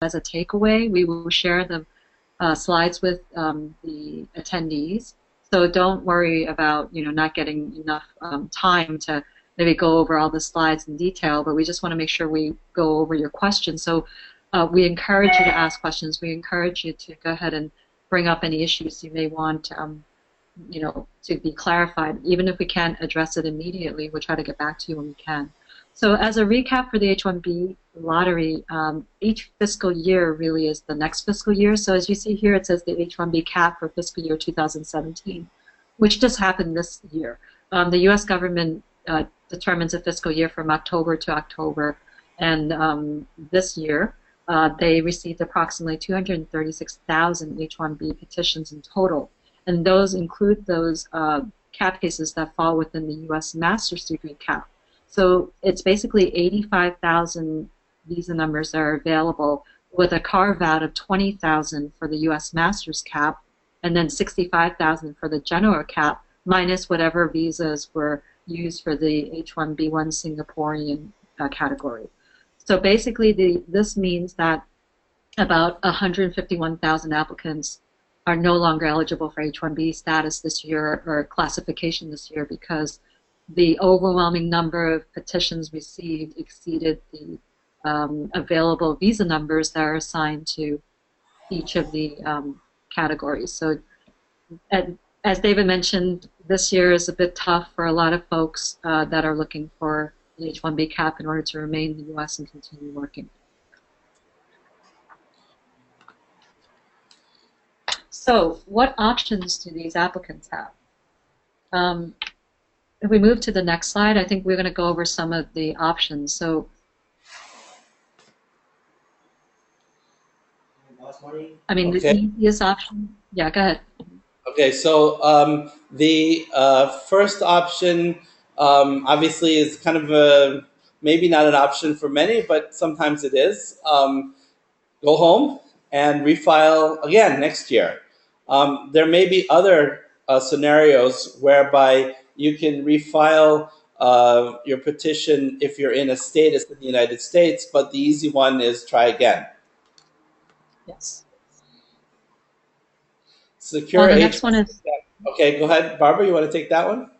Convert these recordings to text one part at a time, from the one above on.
as a takeaway. We will share the slides with the attendees. So don't worry about not getting enough time to maybe go over all the slides in detail, but we just want to make sure we go over your questions. So we encourage you to ask questions. We encourage you to go ahead and bring up any issues you may want to be clarified. Even if we can't address it immediately, we'll try to get back to you when we can. So as a recap for the H-1B lottery, each fiscal year really is the next fiscal year. So as you see here, it says the H-1B cap for fiscal year 2017, which just happened this year. The U.S. government determines a fiscal year from October to October, and this year they received approximately 236,000 H-1B petitions in total, and those include those cap cases that fall within the U.S. master's degree cap. So it's basically 85,000 visa numbers that are available, with a carve-out of 20,000 for the U.S. master's cap, and then 65,000 for the general cap, minus whatever visas were used for the H-1B1 Singaporean category. So basically, this means that about 151,000 applicants are no longer eligible for H-1B status this year, or classification this year, because the overwhelming number of petitions received exceeded the available visa numbers that are assigned to each of the categories. So as David mentioned, this year is a bit tough for a lot of folks that are looking for the H-1B cap in order to remain in the U.S. and continue working. So what options do these applicants have? If we move to the next slide, I think we're going to go over some of the options. So, I mean, the easiest option, yeah, go ahead. Okay, so the first option obviously is kind of maybe not an option for many, but sometimes it is. Go home and refile again next year. There may be other scenarios whereby you can refile your petition if you're in a status in the United States, but the easy one is try again. Yes. Secure the next one is... Okay, go ahead. Barbara, you want to take that one?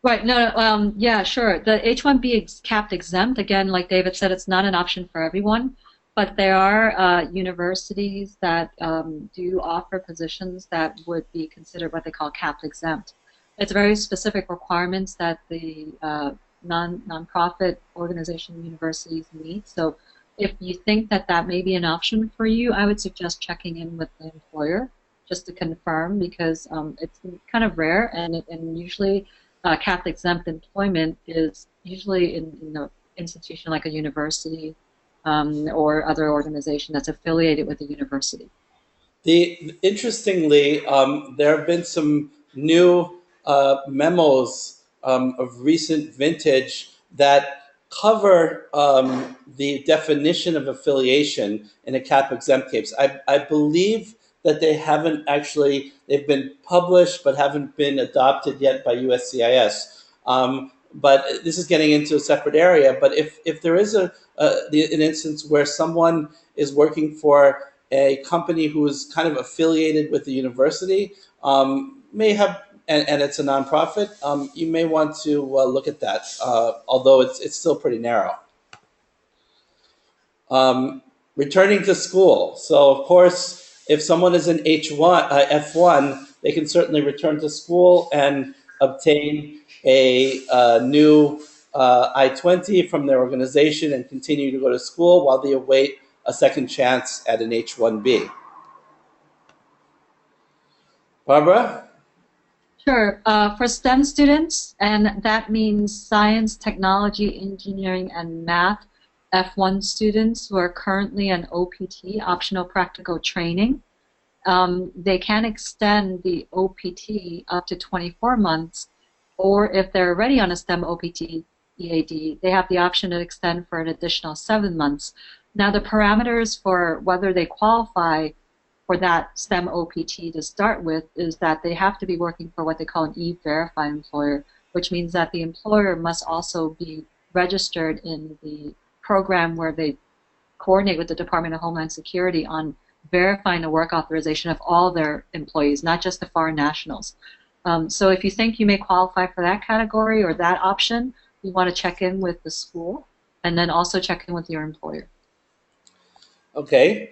Right, no, yeah, sure. The H-1B is capped exempt. Again, like David said, it's not an option for everyone, but there are universities that do offer positions that would be considered what they call capped exempt. It's very specific requirements that the non-profit organization universities meet. So if you think that that may be an option for you, I would suggest checking in with the employer just to confirm, because it's kind of rare, and usually capped exempt employment is usually in an institution like a university or other organization that's affiliated with the university. Interestingly, there have been some new memos of recent vintage that cover the definition of affiliation in a cap exempt case. I believe that they haven't actually, they've been published but haven't been adopted yet by USCIS. But this is getting into a separate area. But if there is an instance where someone is working for a company who is kind of affiliated with the university, may have, and it's a nonprofit, you may want to look at that, although it's still pretty narrow. Returning to school. So of course, if someone is an F1, they can certainly return to school and obtain a new I-20 from their organization and continue to go to school while they await a second chance at an H-1B. Barbara? Sure. For STEM students, and that means science, technology, engineering, and math, F1 students who are currently on OPT, optional practical training, they can extend the OPT up to 24 months, or if they're already on a STEM OPT EAD, they have the option to extend for an additional 7 months. Now, the parameters for whether they qualify for that STEM OPT to start with is that they have to be working for what they call an E-Verify employer, which means that the employer must also be registered in the program where they coordinate with the Department of Homeland Security on verifying the work authorization of all their employees, not just the foreign nationals. So if you think you may qualify for that category or that option, you want to check in with the school and then also check in with your employer. Okay.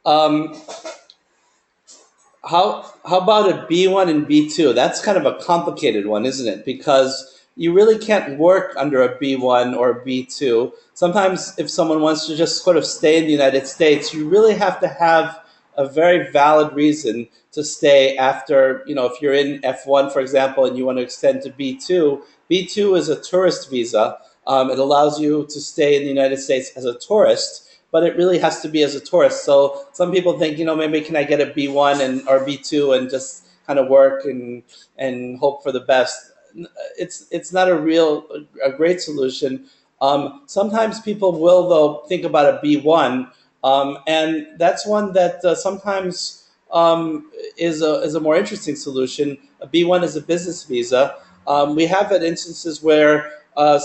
Um, how about a B1 and B2? That's kind of a complicated one, isn't it? Because you really can't work under a B1 or a B2. Sometimes if someone wants to just sort of stay in the United States, you really have to have a very valid reason to stay after, if you're in F1, for example, and you want to extend to B2. B2 is a tourist visa. It allows you to stay in the United States as a tourist, but it really has to be as a tourist. So some people think, maybe can I get a B1 and or B2 and just kind of work and hope for the best. It's not a great solution. Sometimes people will though think about a B1, and that's one that sometimes is a more interesting solution. A B1 is a business visa. We have had instances where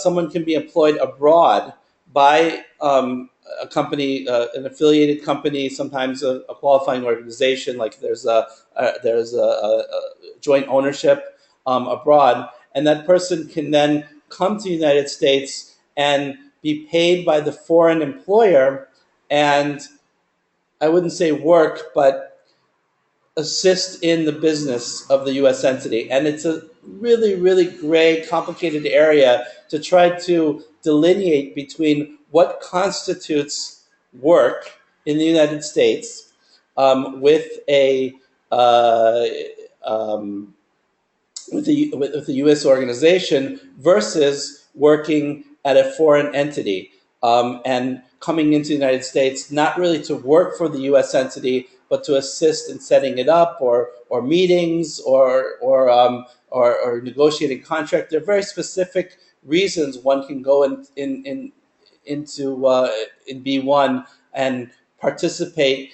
someone can be employed abroad by a company, an affiliated company, sometimes a qualifying organization. Like there's a joint ownership abroad, and that person can then come to the United States and be paid by the foreign employer, and I wouldn't say work, but assist in the business of the U.S. entity. And it's a really, really gray, complicated area to try to delineate between what constitutes work in the United States with a uh, um, with the U.S. organization versus working at a foreign entity and coming into the United States, not really to work for the U.S. entity, but to assist in setting it up or meetings or negotiating contract. There are very specific reasons one can go into in B1 and participate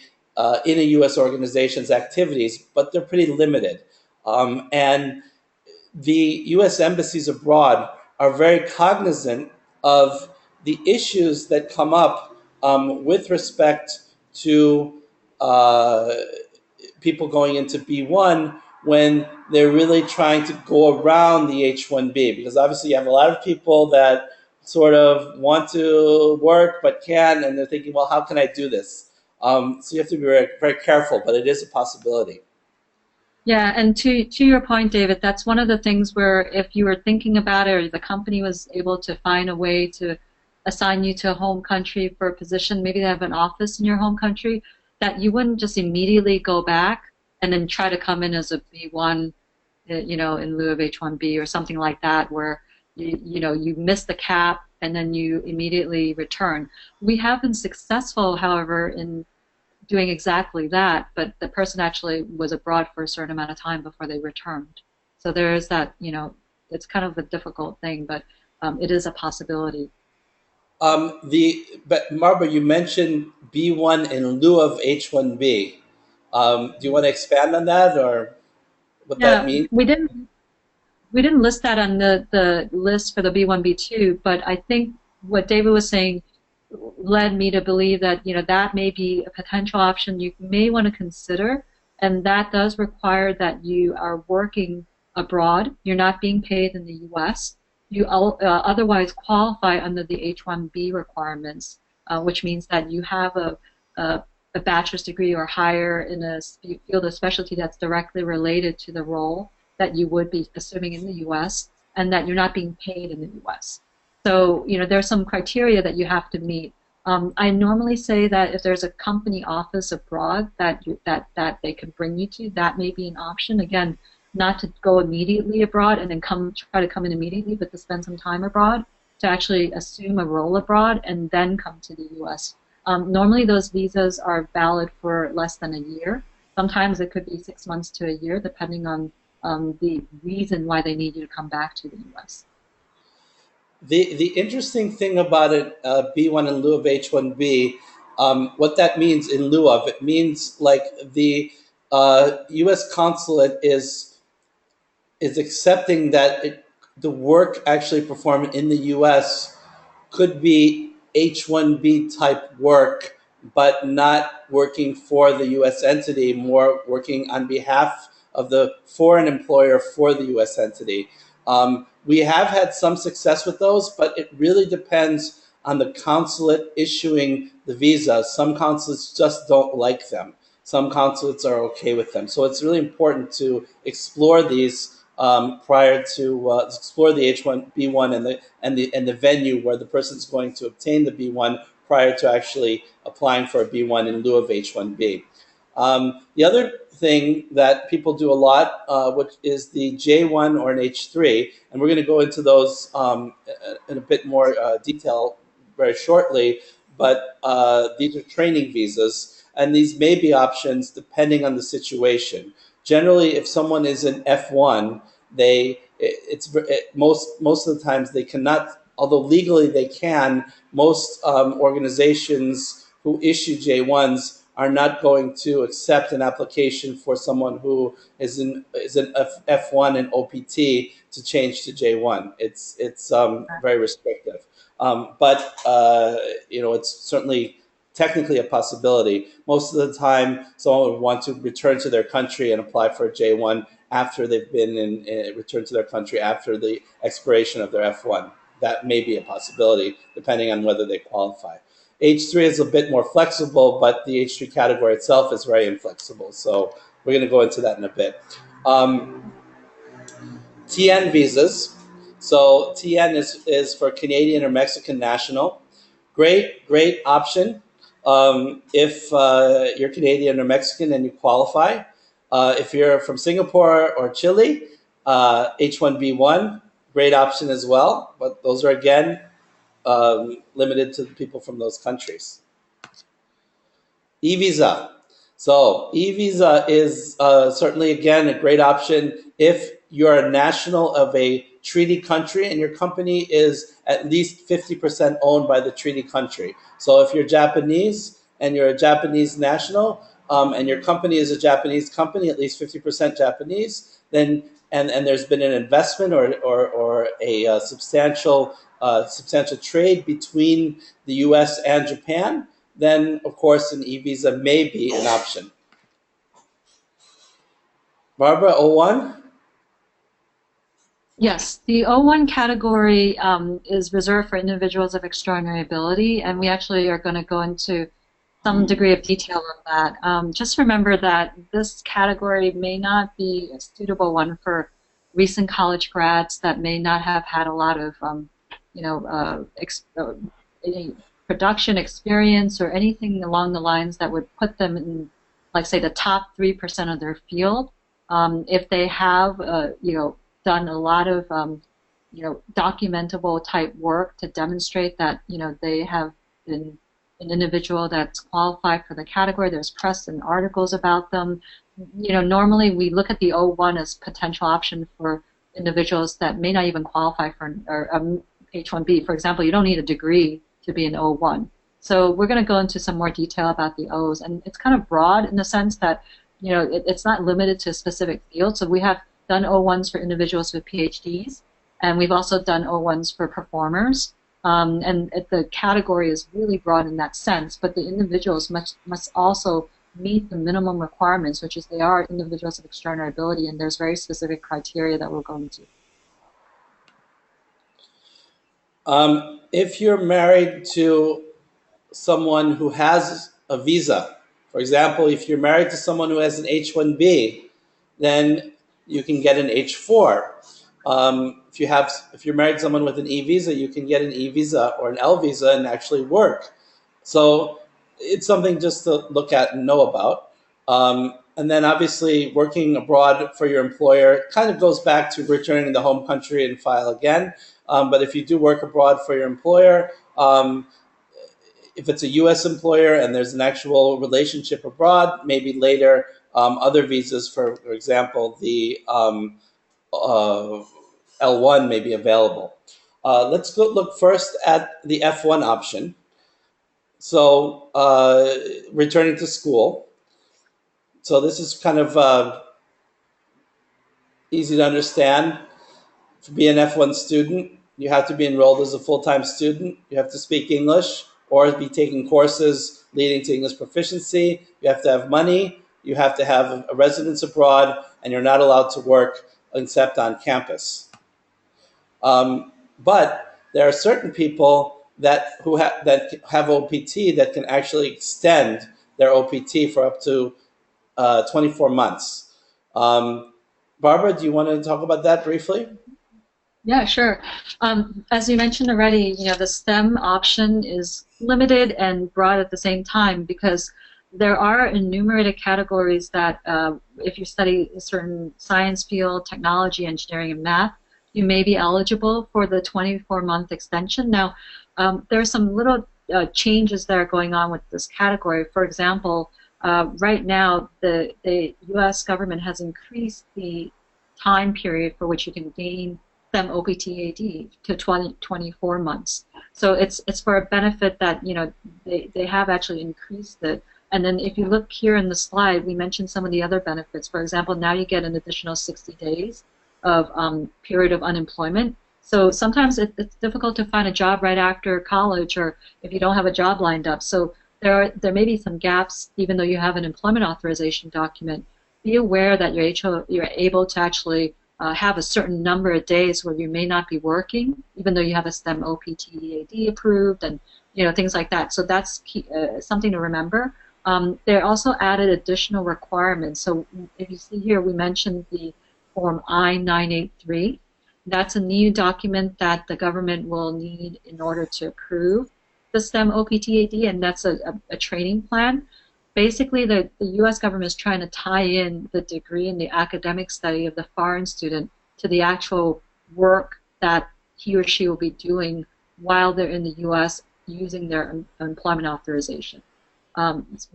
in a U.S. organization's activities, but they're pretty limited. And the U.S. embassies abroad are very cognizant of the issues that come up with respect to uh, people going into B1 when they're really trying to go around the H1B. Because obviously you have a lot of people that sort of want to work but can't, and they're thinking, well, how can I do this? So you have to be very, very careful, but it is a possibility. Yeah, and to your point, David, that's one of the things where if you were thinking about it or the company was able to find a way to assign you to a home country for a position, maybe they have an office in your home country, that you wouldn't just immediately go back and then try to come in as a B1, in lieu of H1B or something like that, where you miss the cap and then you immediately return. We have been successful, however, in doing exactly that, but the person actually was abroad for a certain amount of time before they returned. So there is that, it's kind of a difficult thing, but it is a possibility. But Marba, you mentioned B1 in lieu of H1B. Do you want to expand on that or what that Yeah, means? we didn't list that on the list for the B1, B2, but I think what David was saying led me to believe that that may be a potential option you may want to consider, and that does require that you are working abroad. You're not being paid in the U.S. You otherwise qualify under the H-1B requirements, which means that you have a, a bachelor's degree or higher in a field of specialty that's directly related to the role that you would be assuming in the U.S. and that you're not being paid in the U.S. So, there's some criteria that you have to meet. I normally say that if there's a company office abroad that they can bring you to, that may be an option. Again, not to go immediately abroad and then try to come in immediately, but to spend some time abroad, to actually assume a role abroad and then come to the U.S. Normally, those visas are valid for less than a year. Sometimes it could be 6 months to a year, depending on the reason why they need you to come back to the U.S. The interesting thing about it, B1 in lieu of H1B, what that means in lieu of, it means like the U.S. consulate is accepting that the work actually performed in the U.S. could be H1B type work but not working for the U.S. entity, more working on behalf of the foreign employer for the U.S. entity. We have had some success with those, but it really depends on the consulate issuing the visa. Some consulates just don't like them. Some consulates are okay with them. So it's really important to explore these prior to explore the H1B1 and the venue where the person's going to obtain the B1 prior to actually applying for a B1 in lieu of H1B. The other thing that people do a lot, which is the J1 or an H3, and we're going to go into those in a bit more detail very shortly, but these are training visas, and these may be options depending on the situation. Generally, if someone is an F1, most of the times they cannot, although legally they can. Most organizations who issue J1s are not going to accept an application for someone who is an F1 and OPT to change to J1. It's very restrictive, but it's certainly technically a possibility. Most of the time, someone would want to return to their country and apply for a J1 after they've been returned to their country after the expiration of their F1. That may be a possibility, depending on whether they qualify. H3 is a bit more flexible, but the H3 category itself is very inflexible. So we're going to go into that in a bit. TN visas. So TN is for Canadian or Mexican national. Great option if you're Canadian or Mexican and you qualify. If you're from Singapore or Chile, H1B1, great option as well. But those are, again, limited to people from those countries. E-visa. So e-visa is certainly, again, a great option if you're a national of a treaty country and your company is at least 50% owned by the treaty country. So if you're Japanese and you're a Japanese national, and your company is a Japanese company, at least 50% Japanese, then and there's been an investment or a substantial trade between the U.S. and Japan, then of course an e-visa may be an option. Barbara, O1? Yes, the O1 category is reserved for individuals of extraordinary ability, and we actually are going to go into some degree of detail on that. Just remember that this category may not be a suitable one for recent college grads that may not have had a lot of, any production experience or anything along the lines that would put them in, like, say, the top 3% of their field. If they have, done a lot of, documentable type work to demonstrate that, they have been an individual that's qualified for the category. There's press and articles about them. Normally we look at the O1 as potential option for individuals that may not even qualify for H1B. For example, you don't need a degree to be an O1. So we're going to go into some more detail about the O's, and it's kind of broad in the sense that it's not limited to a specific field. So we have done O1s for individuals with PhDs, and we've also done O1s for performers. And the category is really broad in that sense, but the individuals must also meet the minimum requirements, which is they are individuals of extraordinary ability, and there's very specific criteria that we'll go into. If you're married to someone who has a visa, for example, if you're married to someone who has an H1B, then you can get an H4. If you're married to someone with an E visa, you can get an E visa or an L visa and actually work. So it's something just to look at and know about. And then obviously working abroad for your employer kind of goes back to returning to the home country and file again. But if you do work abroad for your employer, if it's a U.S. employer and there's an actual relationship abroad, maybe later other visas, for example, the L1 may be available. Let's go look first at the F1 option. So returning to school. So this is kind of easy to understand. To be an F1 student, you have to be enrolled as a full-time student. You have to speak English. or be taking courses leading to English proficiency. You have to have money. You have to have a residence abroad, and you're not allowed to work except on campus. But there are certain people that have OPT that can actually extend their OPT for up to 24 months. Um, Barbara, do you want to talk about that briefly? Yeah, sure. As you mentioned already, the STEM option is limited and broad at the same time because there are enumerated categories that, if you study a certain science field, technology, engineering, and math, you may be eligible for the 24-month extension. Now, there are some little changes that are going on with this category. For example, right now, the U.S. government has increased the time period for which you can gain STEM OPTAD to 24 months. So it's for a benefit that they have actually increased it. And then if you look here in the slide, we mentioned some of the other benefits. For example, now you get an additional 60 days of period of unemployment. So sometimes it's difficult to find a job right after college, or if you don't have a job lined up. So there may be some gaps, even though you have an employment authorization document. Be aware that you're able to actually have a certain number of days where you may not be working, even though you have a STEM OPTEAD approved, and things like that. So that's something to remember. They also added additional requirements. So if you see here, we mentioned the Form I-983. That's a new document that the government will need in order to approve the STEM OPTAD, and that's a training plan. Basically, the U.S. government is trying to tie in the degree and the academic study of the foreign student to the actual work that he or she will be doing while they're in the U.S. using their employment authorization.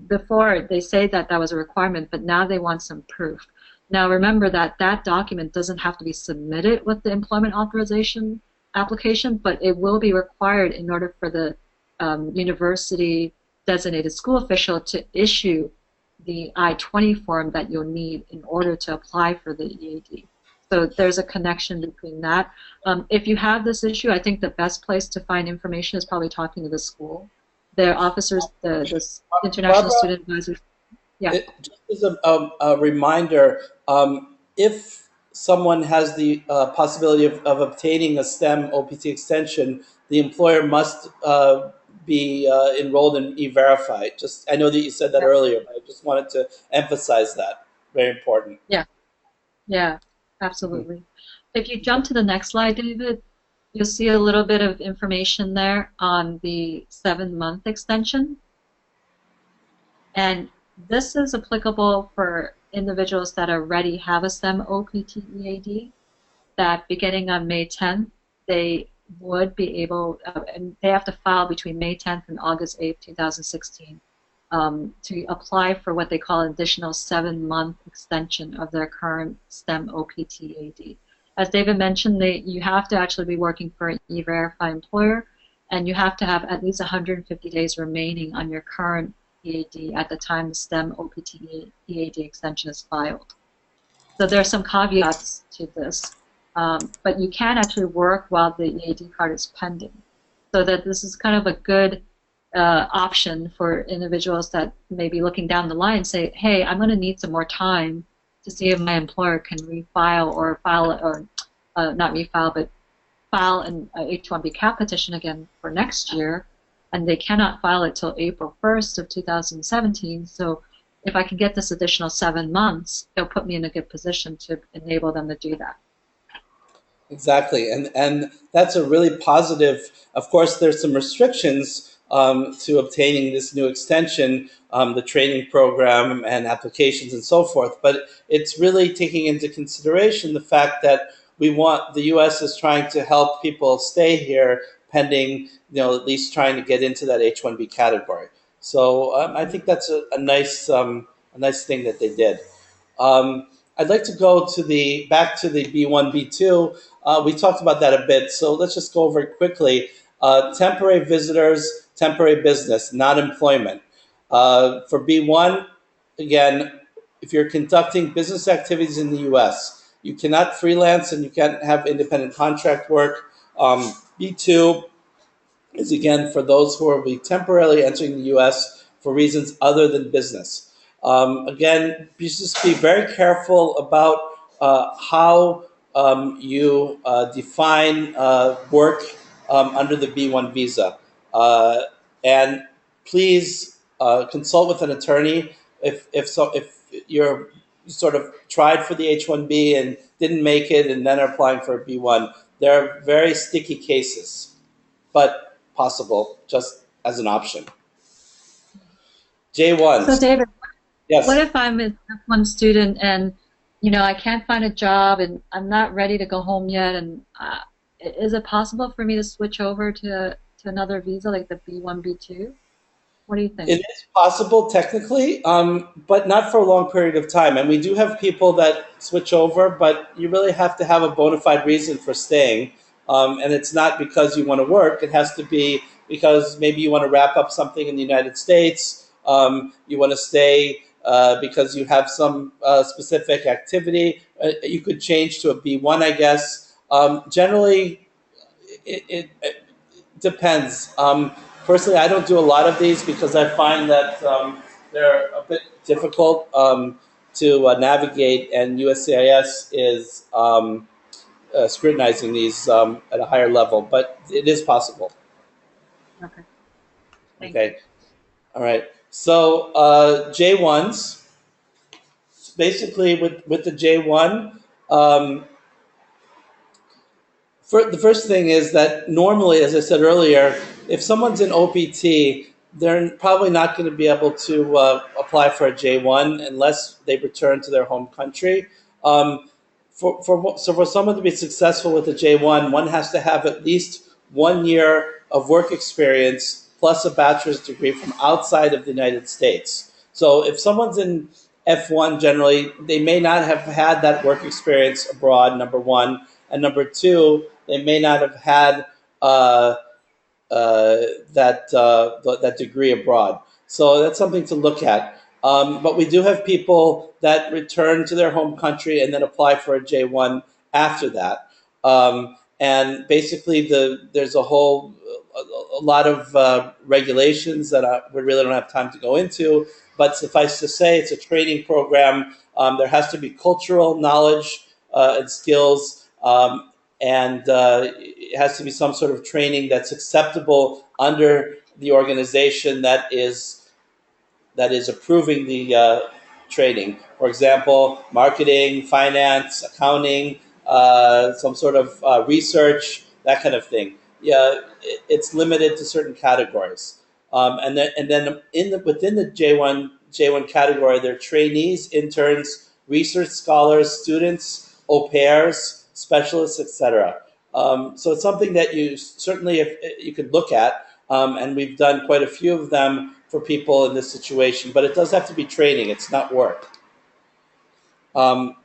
Before, they say that was a requirement, but now they want some proof. Now, remember that document doesn't have to be submitted with the employment authorization application, but it will be required in order for the university designated school official to issue the I-20 form that you'll need in order to apply for the EAD. So there's a connection between that. If you have this issue, I think the best place to find information is probably talking to the school. Their officers, the international Barbara, student advisors. Yeah. just as a reminder, if someone has the possibility of obtaining a STEM OPT extension, the employer must be enrolled in E-Verify. I know that you said that Yeah. earlier, but I just wanted to emphasize that. Very important. Yeah. Yeah. Mhm. Absolutely. If you jump to the next slide, David, you'll see a little bit of information there on the 7-month extension. And this is applicable for individuals that already have a STEM OPTEAD, that beginning on May 10th, they would be able, and they have to file between May 10th and August 8th, 2016, to apply for what they call an additional 7-month extension of their current STEM OPTAD. As David mentioned, you have to actually be working for an E-Verify employer, and you have to have at least 150 days remaining on your current EAD at the time the STEM OPTEAD extension is filed. So there are some caveats to this, but you can actually work while the EAD card is pending. So that this is kind of a good option for individuals that may be looking down the line and say, hey, I'm going to need some more time to see if my employer can refile or file, or not refile, but file an H-1B CAP petition again for next year, and they cannot file it till April 1st of 2017. So if I can get this additional 7 months, it'll put me in a good position to enable them to do that. Exactly, and that's a really positive. Of course, there's some restrictions to obtaining this new extension, the training program and applications and so forth. But it's really taking into consideration the fact that the U.S. is trying to help people stay here pending, at least trying to get into that H-1B category. So I think that's a nice thing that they did. I'd like to go back to the B1, B2. We talked about that a bit, so let's just go over it quickly. Temporary visitors, temporary business, not employment. For B1, again, if you're conducting business activities in the U.S., you cannot freelance and you can't have independent contract work. B2, is again for those who will be temporarily entering the U.S. for reasons other than business. Again, just be very careful about how you define work under the B1 visa. Uh, and please consult with an attorney if you're sort of tried for the H1B and didn't make it and then are applying for a B1. There are very sticky cases, but possible just as an option. So J1s, David, what yes. if I'm an F1 student and I can't find a job and I'm not ready to go home yet and is it possible for me to switch over to another visa like the B1, B2? What do you It think? is possible technically, but not for a long period of time. And we do have people that switch over, but you really have to have a bona fide reason for staying. And it's not because you want to work, it has to be because maybe you want to wrap up something in the United States, you want to stay because you have some specific activity. You could change to a B1, I guess. Generally, it depends. Personally, I don't do a lot of these because I find that they're a bit difficult to navigate, and USCIS is scrutinizing these at a higher level, but it is possible. Okay, thank you. Okay, all right. So J1s, basically with the J1, um, the first thing is that normally, as I said earlier, if someone's in OPT, they're probably not going to be able to apply for a J1 unless they return to their home country. Um, so for someone to be successful with a J1, one has to have at least 1 year of work experience plus a bachelor's degree from outside of the United States. So if someone's in F1, generally, they may not have had that work experience abroad, number one. And number two, they may not have had uh, uh, that degree abroad. So that's something to look at. But we do have people that return to their home country and then apply for a J1 after that. And basically, there's a lot of regulations that we really don't have time to go into. But suffice to say, it's a training program. There has to be cultural knowledge and skills. And it has to be some sort of training that's acceptable under the organization that is approving the training. For example, marketing, finance, accounting, some sort of research, that kind of thing. Yeah, it's limited to certain categories. And then within the J1 category, there are trainees, interns, research scholars, students, au pairs, specialists, etc. So it's something that you certainly if you could look at, and we've done quite a few of them for people in this situation. But it does have to be training; it's not work. Um,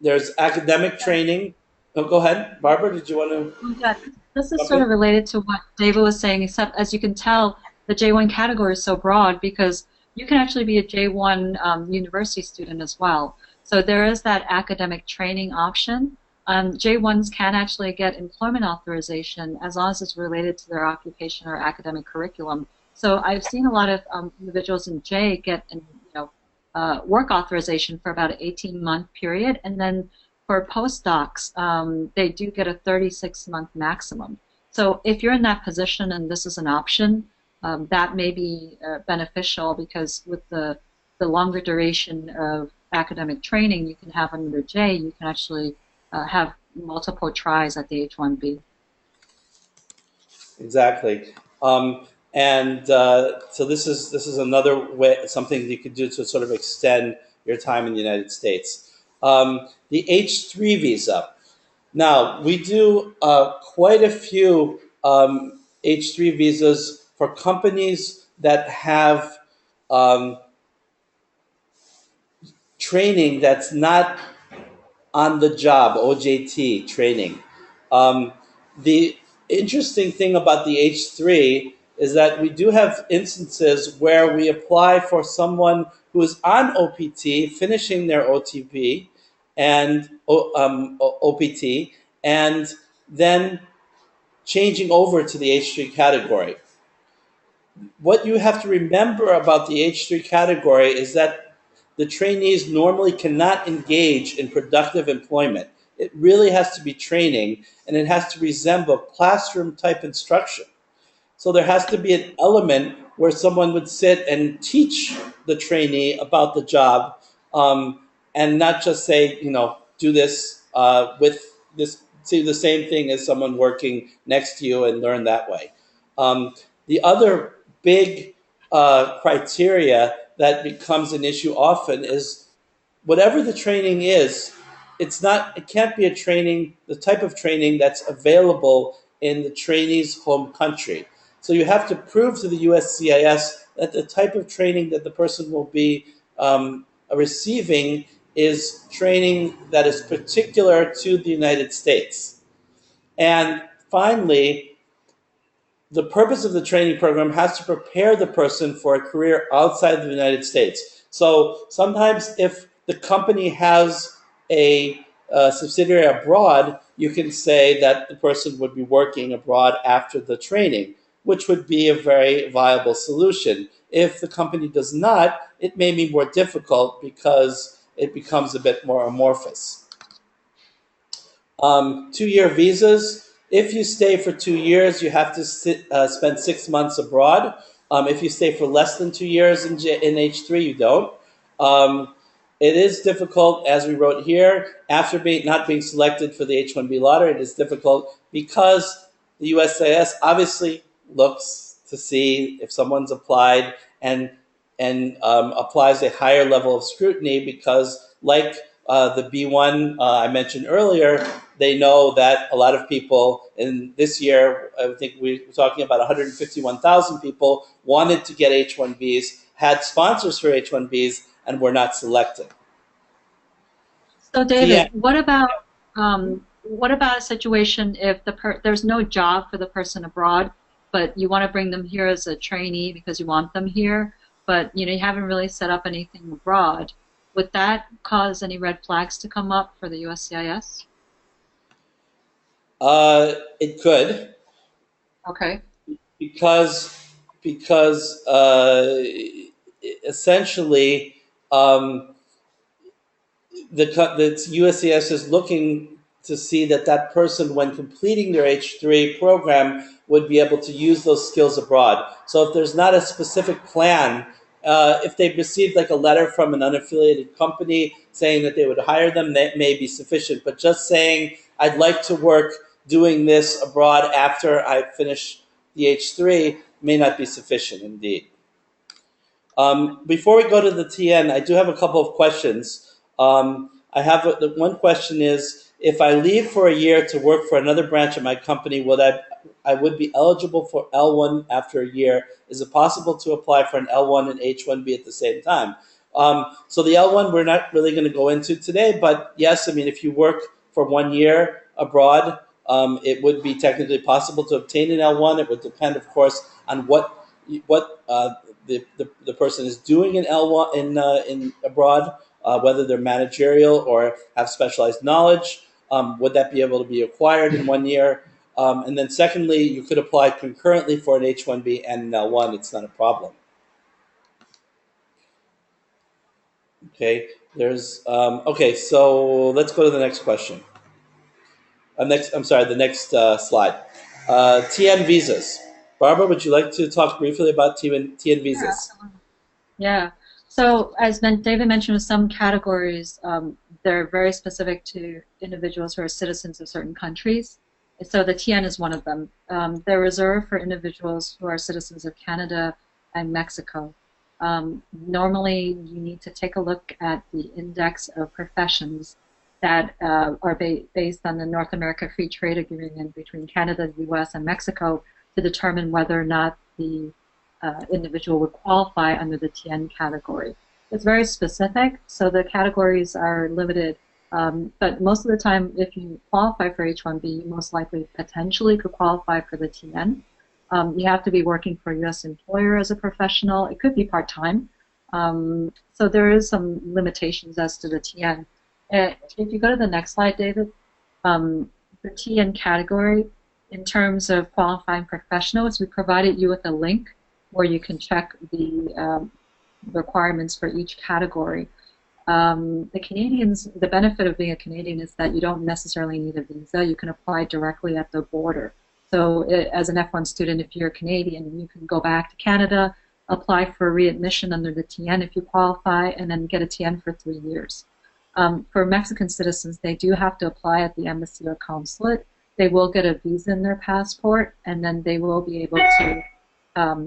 there's academic training. Oh, go ahead, Barbara. Did you want to Well, yeah, this is jump sort in? of related to what David was saying, except as you can tell, the J1 category is so broad because you can actually be a J1 university student as well. So there is that academic training option. J1s can actually get employment authorization as long as it's related to their occupation or academic curriculum. So I've seen a lot of individuals in J get work authorization for about an 18-month period, and then for postdocs, they do get a 36-month maximum. So if you're in that position and this is an option, that may be beneficial because with the longer duration of academic training you can have under J, you can actually have multiple tries at the H-1B. Exactly. And so this is another way, something you could do to sort of extend your time in the United States. The H3 visa. Now, we do quite a few H3 visas for companies that have um, training that's not on the job, OJT training. Um, the interesting thing about the H3 is that we do have instances where we apply for someone who is on OPT, finishing their OTP and OPT, and then changing over to the H3 category. What you have to remember about the H3 category is that the trainees normally cannot engage in productive employment. It really has to be training, and it has to resemble classroom type instruction. So there has to be an element where someone would sit and teach the trainee about the job, and not just say, do this with this, see the same thing as someone working next to you and learn that way. Um, the other big criteria that becomes an issue often is whatever the training is, it can't be a training, the type of training that's available in the trainee's home country. So you have to prove to the USCIS that the type of training that the person will be receiving is training that is particular to the United States. And finally, the purpose of the training program has to prepare the person for a career outside the United States. So sometimes if the company has a subsidiary abroad, you can say that the person would be working abroad after the training, which would be a very viable solution. If the company does not, it may be more difficult because it becomes a bit more amorphous. 2-year visas. If you stay for 2 years, you have to spend 6 months abroad. If you stay for less than 2 years in H3, you don't. Um, it is difficult, as we wrote here, after not being selected for the H-1B lottery, it is difficult because the USCIS obviously looks to see if someone's applied and applies a higher level of scrutiny because, like the B1 I mentioned earlier, they know that a lot of people in this year, I think we were talking about 151,000 people, wanted to get H-1Bs, had sponsors for H-1Bs, and were not selected. So TN, David, what about a situation if there's no job for the person abroad, but you want to bring them here as a trainee because you want them here, but you haven't really set up anything abroad? Would that cause any red flags to come up for the USCIS? it could, Okay. because essentially um, the USCIS is looking to see that that person, when completing their H3 program, would be able to use those skills abroad. So if there's not a specific plan, if they've received like a letter from an unaffiliated company saying that they would hire them, that may be sufficient. But just saying, I'd like to work doing this abroad after I finish the H3 may not be sufficient indeed. Before we go to the TN, I do have a couple of questions. The one question is, if I leave for a year to work for another branch of my company, I would be eligible for L1 after a year. Is it possible to apply for an L1 and H1B at the same time? So the L1 we're not really going to go into today, but yes, I mean, if you work for 1 year abroad, it would be technically possible to obtain an L1. It would depend, of course, on what the person is doing in L1 in abroad, whether they're managerial or have specialized knowledge. Would that be able to be acquired in 1 year? And then secondly, you could apply concurrently for an H-1B and an L1. It's not a problem. Okay. Okay. So let's go to the next question. The next slide. TN visas. Barbara, would you like to talk briefly about TN Sure, visas? absolutely. Yeah. So as David mentioned, with some categories, they're very specific to individuals who are citizens of certain countries. So the TN is one of them. They're reserved for individuals who are citizens of Canada and Mexico. Normally, you need to take a look at the index of professions that are based on the North America Free Trade Agreement between Canada, the U.S., and Mexico to determine whether or not the individual would qualify under the TN category. It's very specific, so the categories are limited. But most of the time, if you qualify for H-1B, you most likely potentially could qualify for the TN. You have to be working for a U.S. employer as a professional. It could be part-time. So there is some limitations as to the TN. If you go to the next slide, David, the TN category, in terms of qualifying professionals, we provided you with a link where you can check the requirements for each category. The Canadians, the benefit of being a Canadian is that you don't necessarily need a visa. You can apply directly at the border. So as an F1 student, if you're a Canadian, you can go back to Canada, apply for readmission under the TN if you qualify, and then get a TN for 3 years. For Mexican citizens, they do have to apply at the embassy or consulate. They will get a visa in their passport, and then they will be able to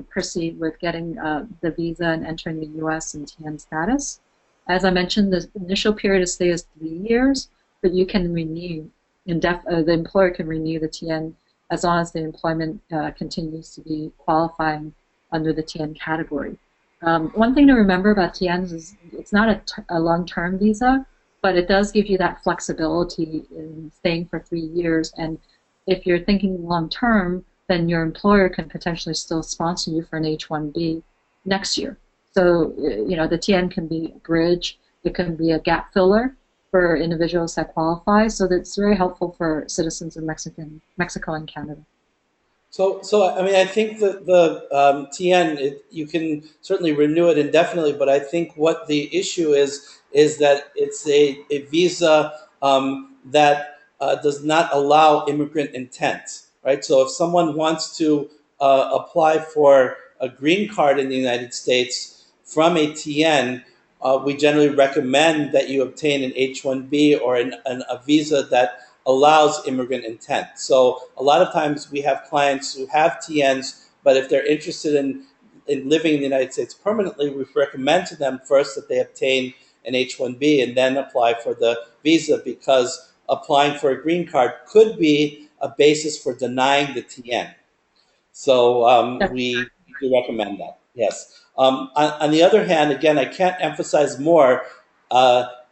proceed with getting the visa and entering the U.S. in TN status. As I mentioned, the initial period of stay is 3 years, but you can renew, the employer can renew the TN as long as the employment continues to be qualifying under the TN category. One thing to remember about TNs is it's not a long-term visa, but it does give you that flexibility in staying for 3 years. And if you're thinking long-term, then your employer can potentially still sponsor you for an H-1B next year. So, the TN can be a bridge, it can be a gap filler for individuals that qualify. So that's very helpful for citizens of Mexico and Canada. So I mean, I think that the TN, you can certainly renew it indefinitely, but I think what the issue is that it's a visa that does not allow immigrant intent, right? So if someone wants to apply for a green card in the United States from a TN, we generally recommend that you obtain an H-1B or a visa that allows immigrant intent. So a lot of times we have clients who have TNs, but if they're interested in living in the United States permanently, we recommend to them first that they obtain an H-1B and then apply for the visa, because applying for a green card could be a basis for denying the TN. So we do recommend that. Yes. On the other hand, again, I can't emphasize more.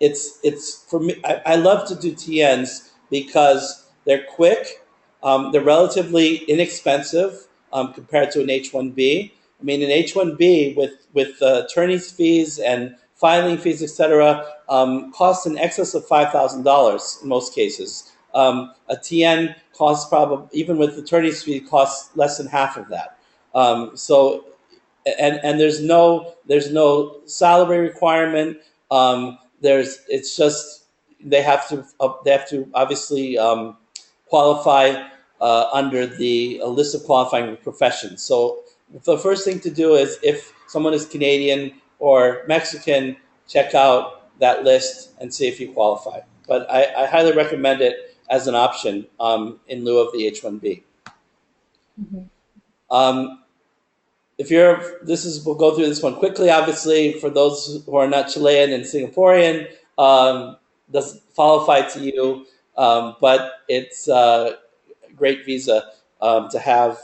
It's for me. I love to do TNs because they're quick. They're relatively inexpensive compared to an H-1B. I mean, an H-1B with attorney's fees and filing fees, etc., costs in excess of $5,000 in most cases. A TN costs probably, even with attorney's fee, costs less than half of that. So, and there's no salary requirement. It's just they have to obviously qualify under the list of qualifying professions. So the first thing to do is, if someone is Canadian or Mexican, check out that list and see if you qualify. But I highly recommend it as an option in lieu of the H-1B. Mm-hmm. Um, we'll go through this one quickly. Obviously, for those who are not Chilean and Singaporean, doesn't qualify to you, but it's a great visa to have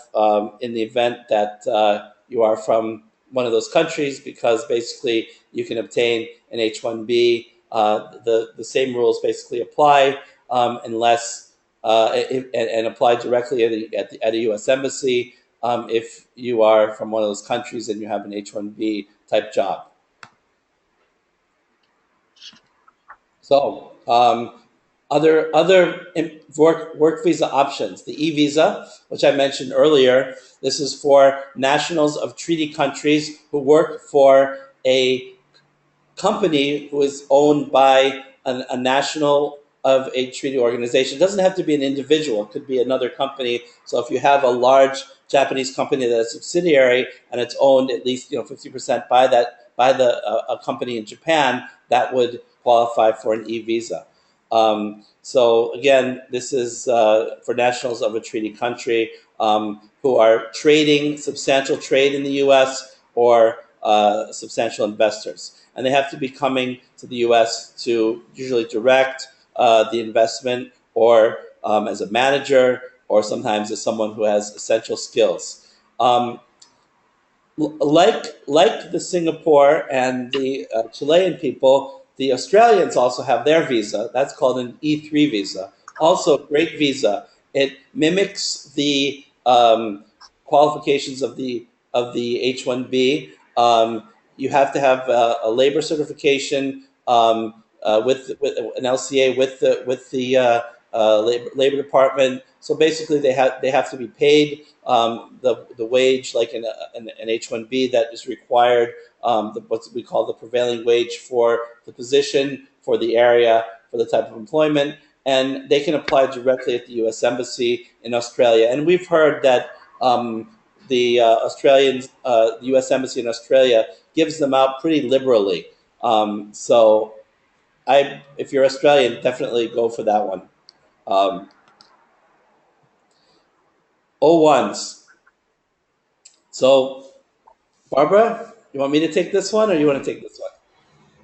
in the event that you are from one of those countries, because basically you can obtain an H-1B. The same rules basically apply, unless and apply directly at a U.S. embassy if you are from one of those countries and you have an H-1B type job. So other work visa options. The e-visa, which I mentioned earlier, this is for nationals of treaty countries who work for a company who is owned by a national of a treaty organization. It doesn't have to be an individual. It could be another company. So if you have a large Japanese company that's a subsidiary and it's owned at least 50% by a company in Japan, that would qualify for an e-visa. So again, this is for nationals of a treaty country who are trading substantial trade in the U.S. or substantial investors. And they have to be coming to the U.S. to usually direct the investment, or as a manager, or sometimes as someone who has essential skills. Like the Singapore and the Chilean people, the Australians also have their visa. That's called an E3 visa. Also, great visa. It mimics the qualifications of the H-1B. You have to have a labor certification with an LCA with the labor department. So basically, they have to be paid the wage like an H-1B that is required, what we call the prevailing wage for the position, for the area, for the type of employment, and they can apply directly at the U.S. Embassy in Australia. And we've heard that the U.S. Embassy in Australia gives them out pretty liberally. So if you're Australian, definitely go for that one. Um, O1s. So, Barbara, you want me to take this one, or you want to take this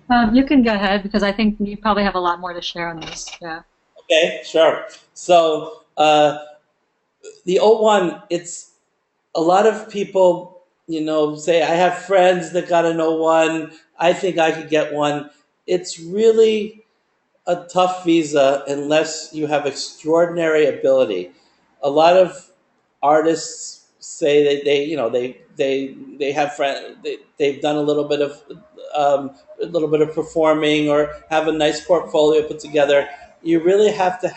one? You can go ahead because I think you probably have a lot more to share on this. Yeah. Okay, sure. So, the O1, it's a lot of people, say, I have friends that got an O1. I think I could get one. It's really a tough visa unless you have extraordinary ability. A lot of artists say that they have friends. They've done a little bit of performing or have a nice portfolio put together. You really have to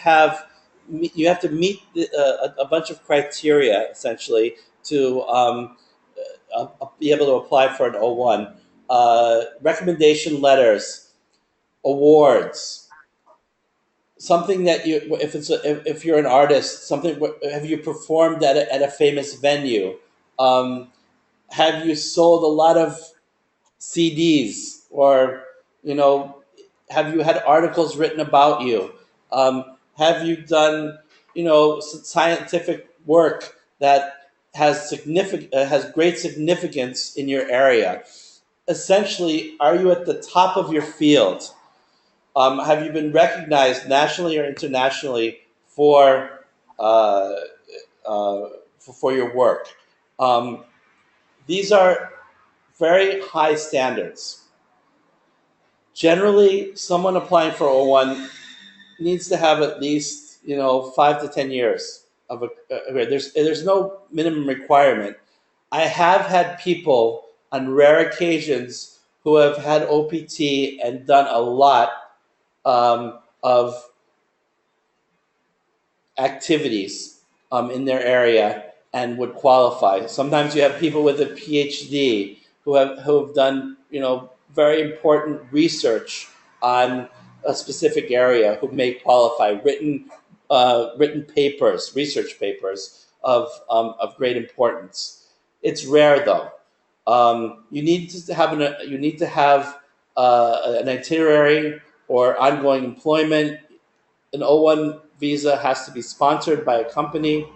meet a bunch of criteria essentially to be able to apply for an O1. Recommendation letters, awards, something that if you're an artist, something, have you performed at a famous venue, um, have you sold a lot of CDs, or you know have you had articles written about you, have you done scientific work that has great significance in your area. Essentially, are you at the top of your field? Have you been recognized nationally or internationally for uh, for your work? Um, these are very high standards. Generally, someone applying for O1 needs to have at least 5 to 10 years of there's no minimum requirement. I have had people on rare occasions who have had OPT and done a lot of activities in their area and would qualify. Sometimes you have people with a PhD who have done very important research on a specific area who may qualify. Written papers, research papers of great importance. It's rare though. You need to have an itinerary or ongoing employment. An O1 visa has to be sponsored by a company,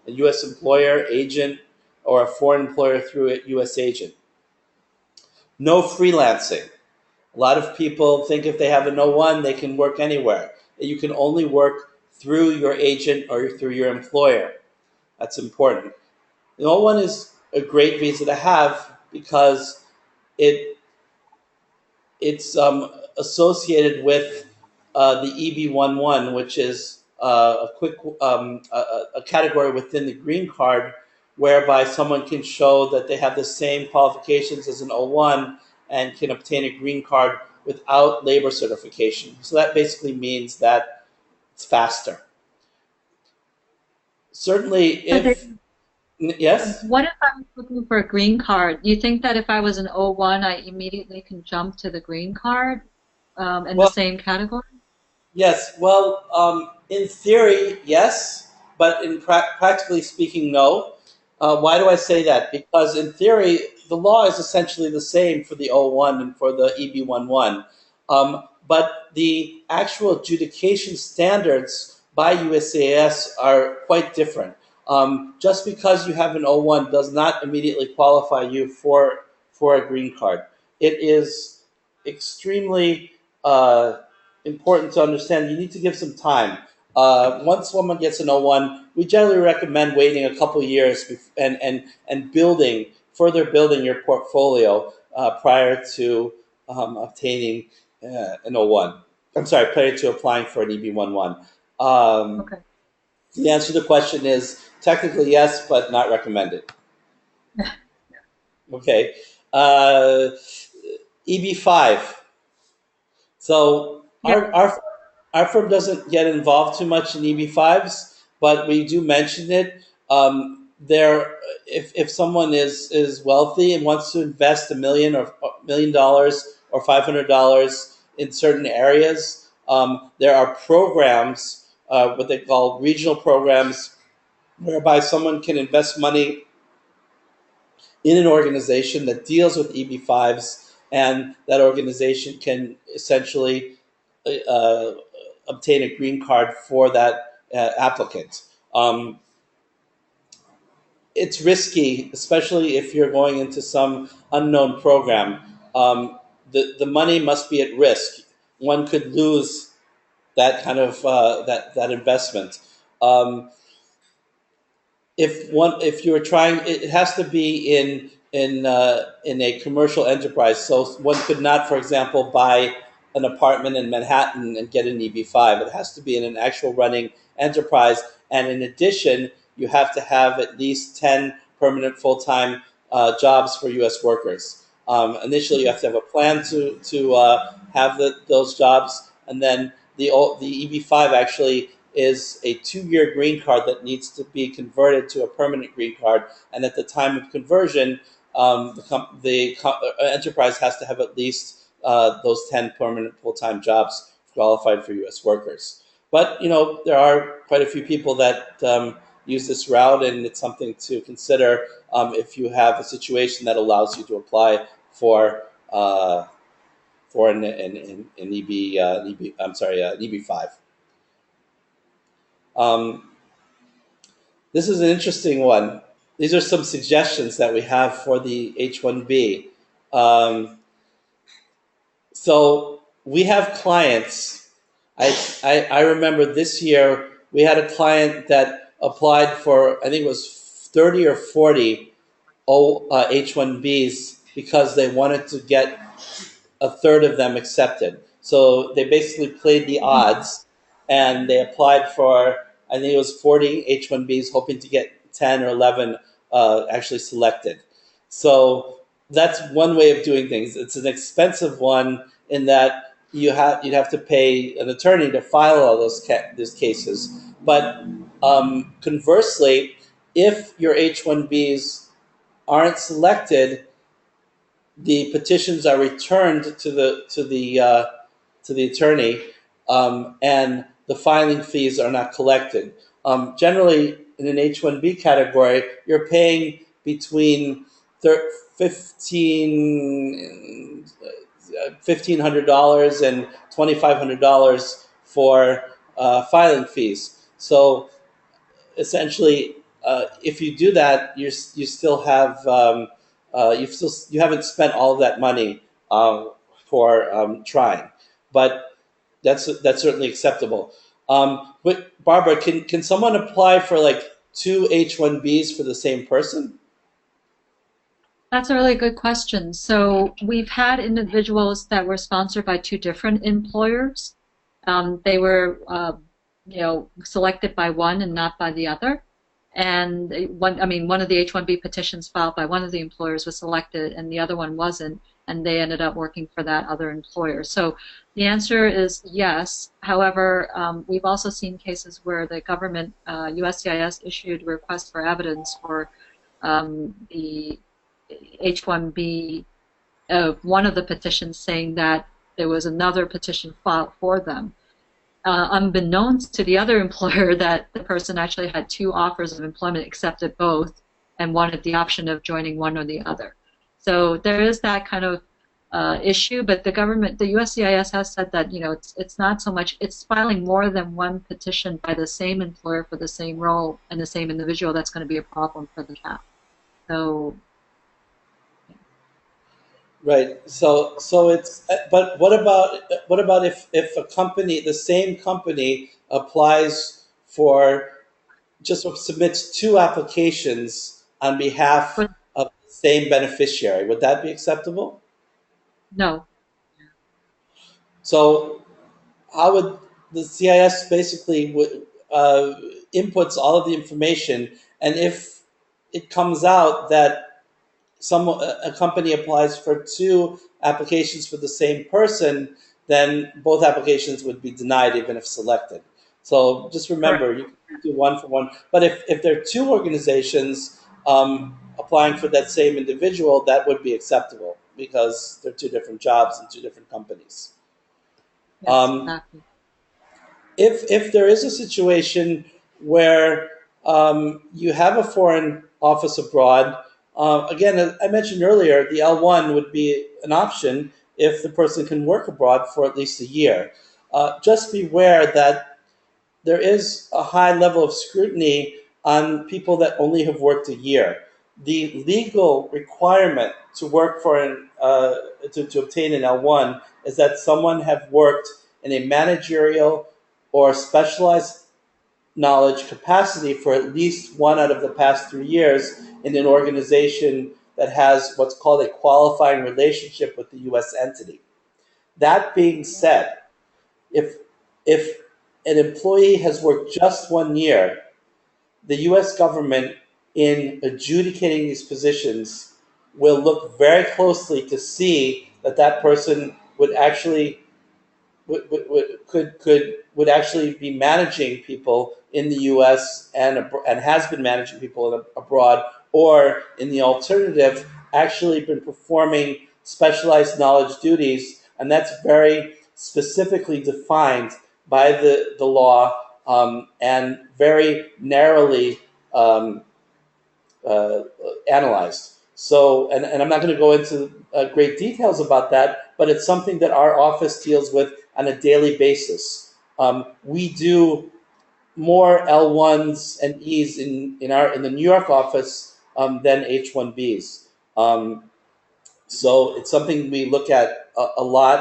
a U.S. employer, agent, or a foreign employer through a U.S. agent. No freelancing. A lot of people think if they have an O1, they can work anywhere. You can only work through your agent or through your employer. That's important. The O1 is a great visa to have because it it's associated with the EB-11, which is a category within the green card, whereby someone can show that they have the same qualifications as an O1 and can obtain a green card without labor certification. So that basically means that it's faster. Certainly, So if yes. what if I was looking for a green card? Do you think that if I was an O1, I immediately can jump to the green card in the Well, same category? yes. Well, in theory, yes, but in practically speaking, no. Why do I say that? Because in theory, the law is essentially the same for the O1 and for the EB-11, but the actual adjudication standards by USCIS are quite different. Just because you have an O1 does not immediately qualify you for a green card. It is extremely important to understand. You need to give some time. Once someone gets an O1, we generally recommend waiting a couple years and further building your portfolio prior to obtaining an O1. I'm sorry, prior to applying for an EB-11. Um, Okay. the answer to the question is technically yes, but not recommended. Okay. Uh, EB5. So Yeah. our firm doesn't get involved too much in EB5s, but we do mention it. There, if someone is wealthy and wants to invest $1 million or $500 in certain areas, there are programs, what they call regional programs, whereby someone can invest money in an organization that deals with EB5s, and that organization can essentially uh, obtain a green card for that applicant. It's risky, especially if you're going into some unknown program. The money must be at risk. One could lose that kind of that investment. Um, if you're trying, it has to be in a commercial enterprise. So one could not, for example, buy an apartment in Manhattan and get an EB5. It has to be in an actual running enterprise, and in addition, you have to have at least 10 permanent full-time jobs for U.S. workers. Initially, you have to have a plan to have those jobs, and then the EB5 actually is a 2-year green card that needs to be converted to a permanent green card. And at the time of conversion, the enterprise has to have at least those 10 permanent full-time jobs qualified for U.S. workers. But there are quite a few people that use this route, and it's something to consider if you have a situation that allows you to apply for uh, an EB, I'm sorry, an EB5. Um, This is an interesting one. These are some suggestions that we have for the H-1B. Um, so we have clients. I remember this year we had a client that applied for, I think it was 30 or 40 H-1Bs because they wanted to get a third of them accepted. So they basically played the odds, and they applied for, I think it was 40 H-1Bs, hoping to get 10 or 11 actually selected. So that's one way of doing things. It's an expensive one in that you'd have to pay an attorney to file all those cases. But conversely, if your H-1Bs aren't selected, the petitions are returned to the attorney, and the filing fees are not collected. Generally, in an H-1B category, you're paying between 1,500 and $2,500 for filing fees. So essentially, if you do that, you still have you haven't spent all of that money for trying, but that's certainly acceptable. But Barbara, can someone apply for like two H-1Bs for the same person? That's a really good question. So we've had individuals that were sponsored by two different employers. They were, selected by one and not by the other. And one of the H-1B petitions filed by one of the employers was selected, and the other one wasn't, and they ended up working for that other employer. So the answer is yes. However, we've also seen cases where the government, USCIS, issued requests for evidence for the H-1B of one of the petitions, saying that there was another petition filed for them, unbeknownst to the other employer that the person actually had two offers of employment, accepted both, and wanted the option of joining one or the other. So there is that kind of issue, but the government, the USCIS, has said that it's not so much, it's filing more than one petition by the same employer for the same role and the same individual that's going to be a problem for the cap. So Right. So it's but what about if a company, the same company, applies for, just submits two applications on behalf for of the same beneficiary? Would that be acceptable? no. So how would the CIS basically inputs all of the information, and if it comes out that a company applies for two applications for the same person, then both applications would be denied even if selected. So just Correct. remember, you can do one for one. But if there are two organizations applying for that same individual, that would be acceptable because they're two different jobs and two different companies. Yes, Um, exactly. if there is a situation where you have a foreign office abroad, again, as I mentioned earlier, the L1 would be an option if the person can work abroad for at least a year. Just beware that there is a high level of scrutiny on people that only have worked a year. The legal requirement to work for to obtain an L1 is that someone have worked in a managerial or specialized knowledge capacity for at least one out of the past 3 years in an organization that has what's called a qualifying relationship with the U.S. entity. That being said, if if an employee has worked just 1 year, the U.S. government, in adjudicating these positions, will look very closely to see that that person would actually would actually be managing people in the U.S. and has been managing people abroad, or in the alternative, actually been performing specialized knowledge duties, and that's very specifically defined by the law and very narrowly um, uh, analyzed. So, and I'm not going to go into great details about that, but it's something that our office deals with on a daily basis. We do more L1s and Es in the New York office than H1Bs. Um, so it's something we look at a lot.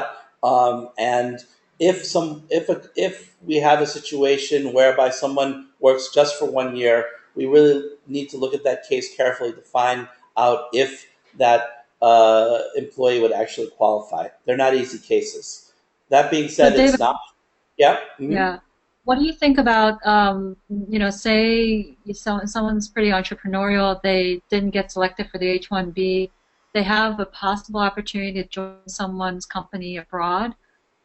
And if we have a situation whereby someone works just for 1 year, we really need to look at that case carefully to find out if that employee would actually qualify. They're not easy cases. That being So said, it's David, not. Yeah. Mhm. yeah, what do you think about, say someone's pretty entrepreneurial, they didn't get selected for the H-1B, they have a possible opportunity to join someone's company abroad.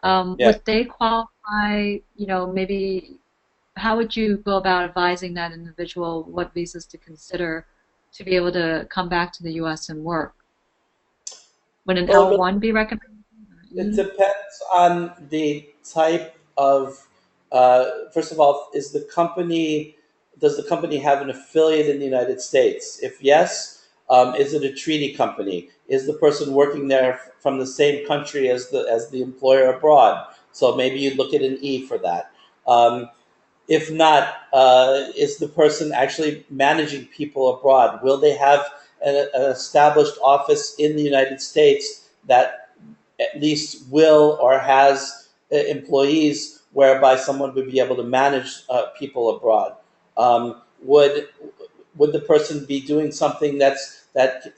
Yeah. Would they qualify, maybe how would you go about advising that individual what visas to consider to be able to come back to the U.S. and work? Would an Well, L1 be recommended or it E? depends on the type of. First of all, does the company have an affiliate in the United States? If yes, is it a treaty company? Is the person working there from the same country as the employer abroad? So maybe you look at an E for that. If not, is the person actually managing people abroad? Will they have an established office in the United States that at least will or has employees whereby someone would be able to manage people abroad? Would the person be doing something that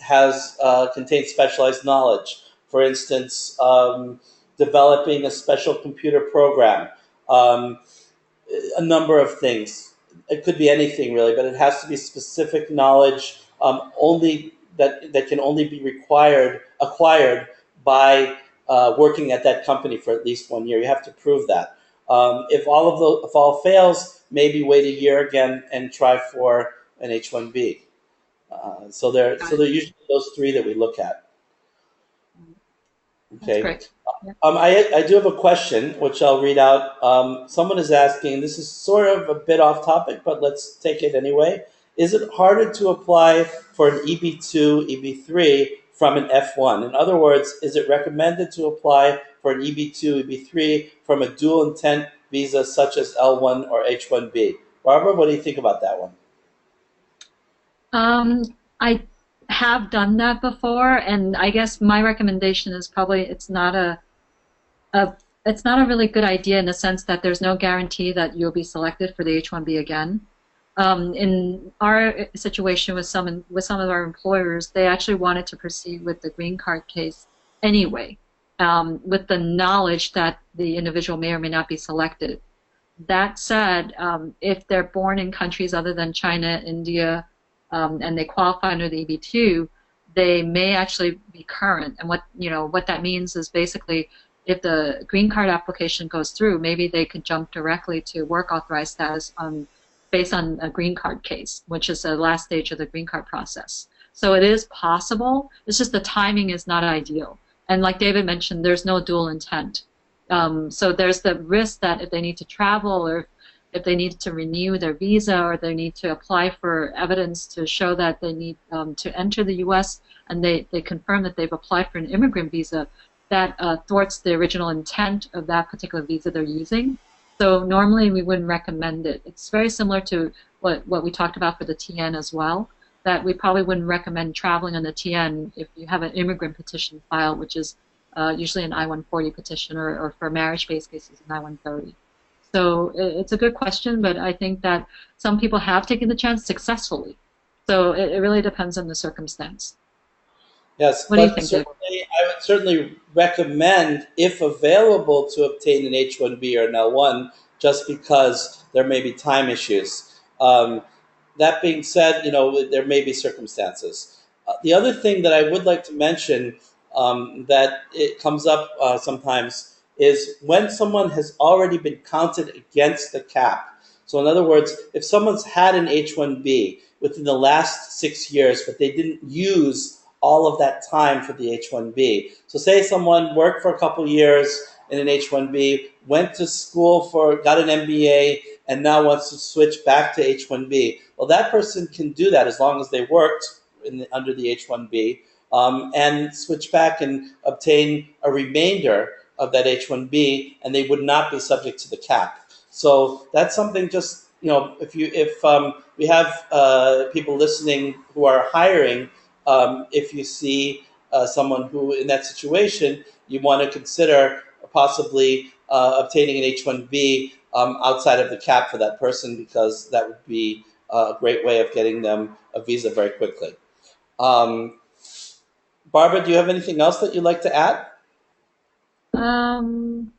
has contains specialized knowledge? For instance, developing a special computer program. Um, a number of things. It could be anything really, but it has to be specific knowledge only that can only be acquired by working at that company for at least 1 year. You have to prove that. If all fails, maybe wait a year again and try for an H-1B. So Got they're usually those three that we look at. it. That's Okay. great. Yeah. I do have a question, which I'll read out. Someone is asking, this is sort of a bit off topic, but let's take it anyway. Is it harder to apply for an EB2, EB3 from an F1? In other words, is it recommended to apply for an EB2, EB3 from a dual intent visa such as L1 or H1B? Barbara, what do you think about that one? Um, I have done that before, and I guess my recommendation is probably a it's not a really good idea in the sense that there's no guarantee that you'll be selected for the H-1B again. In our situation with some of our employers, they actually wanted to proceed with the green card case anyway, with the knowledge that the individual may or may not be selected. That said, if they're born in countries other than China, India, and they qualify under the EB2, they may actually be current. And what that means is basically if the green card application goes through, maybe they could jump directly to work authorized status based on a green card case, which is the last stage of the green card process. So it is possible. It's just the timing is not ideal. And like David mentioned, there's no dual intent. So there's the risk that if they need to travel or if they need to renew their visa or they need to apply for evidence to show that they need to enter the U.S. and they confirm that they've applied for an immigrant visa, that thwarts the original intent of that particular visa they're using. So normally we wouldn't recommend it. It's very similar to what we talked about for the TN as well, that we probably wouldn't recommend traveling on the TN if you have an immigrant petition filed, which is usually an I-140 petition, or for marriage-based cases, an I-130. So it's a good question, but I think that some people have taken the chance successfully. So it really depends on the circumstance. Yes, What do you but think, Dave? certainly I would certainly recommend, if available, to obtain an H-1B or an L-1, just because there may be time issues. That being said, there may be circumstances. The other thing that I would like to mention, that it comes up sometimes, is when someone has already been counted against the cap. So in other words, if someone's had an H-1B within the last 6 years, but they didn't use all of that time for the H-1B. So say someone worked for a couple years in an H-1B, went to school got an MBA, and now wants to switch back to H-1B. Well, that person can do that as long as they worked under the H-1B, and switch back and obtain a remainder of that H-1B, and they would not be subject to the cap. So that's something, just, if we have people listening who are hiring, if you see someone who in that situation, you want to consider possibly obtaining an H-1B outside of the cap for that person, because that would be a great way of getting them a visa very quickly. Um, Barbara, do you have anything else that you'd like to add? Um,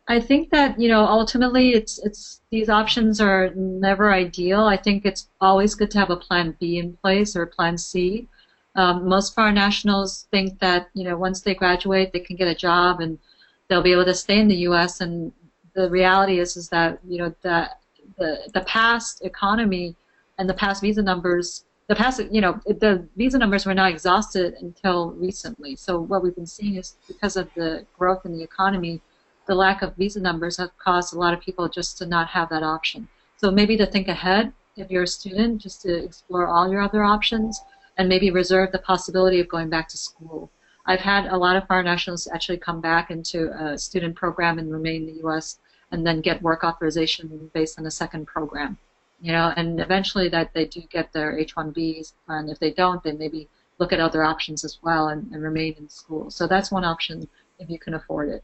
I think that, ultimately it's these options are never ideal. I think it's always good to have a plan B in place or a plan C. Most foreign nationals think that, once they graduate, they can get a job and they'll be able to stay in the U.S. And the reality is that, that the past economy and the past visa numbers, the visa numbers were not exhausted until recently. So what we've been seeing is, because of the growth in the economy, the lack of visa numbers have caused a lot of people just to not have that option. So maybe to think ahead, if you're a student, just to explore all your other options and maybe reserve the possibility of going back to school. I've had a lot of foreign nationals actually come back into a student program and remain in the U.S. and then get work authorization based on a second program. And eventually that they do get their H-1Bs, and if they don't, they maybe look at other options as well and remain in school. So that's one option if you can afford it.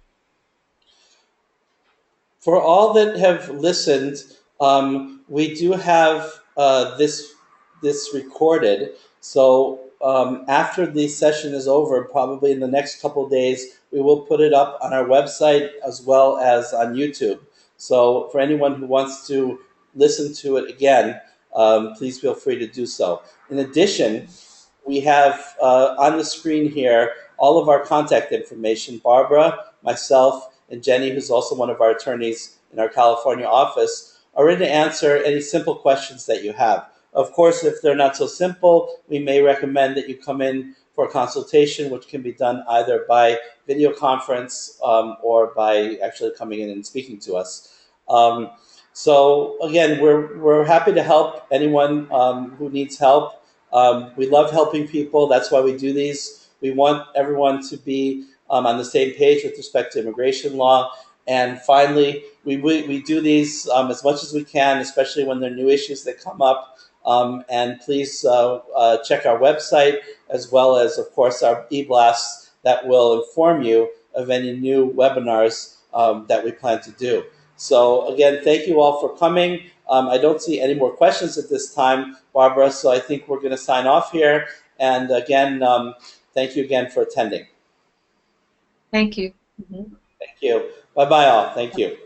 For all that have listened, we do have this recorded. So after the session is over, probably in the next couple of days, we will put it up on our website as well as on YouTube. So for anyone who wants to listen to it again, please feel free to do so. In addition, we have on the screen here all of our contact information. Barbara, myself, and Jenny, who's also one of our attorneys in our California office, are ready to answer any simple questions that you have. Of course, if they're not so simple, we may recommend that you come in for a consultation, which can be done either by video conference or by actually coming in and speaking to us. So again, we're happy to help anyone who needs help. We love helping people. That's why we do these. We want everyone to be on the same page with respect to immigration law. And finally, we do these as much as we can, especially when there are new issues that come up. And please check our website, as well as, of course, our e-blasts that will inform you of any new webinars that we plan to do. So again, thank you all for coming. I don't see any more questions at this time, Barbara, so I think we're going to sign off here. And again, thank you again for attending. Thank you. Mm-hmm. Thank you. Bye-bye all. Thank you.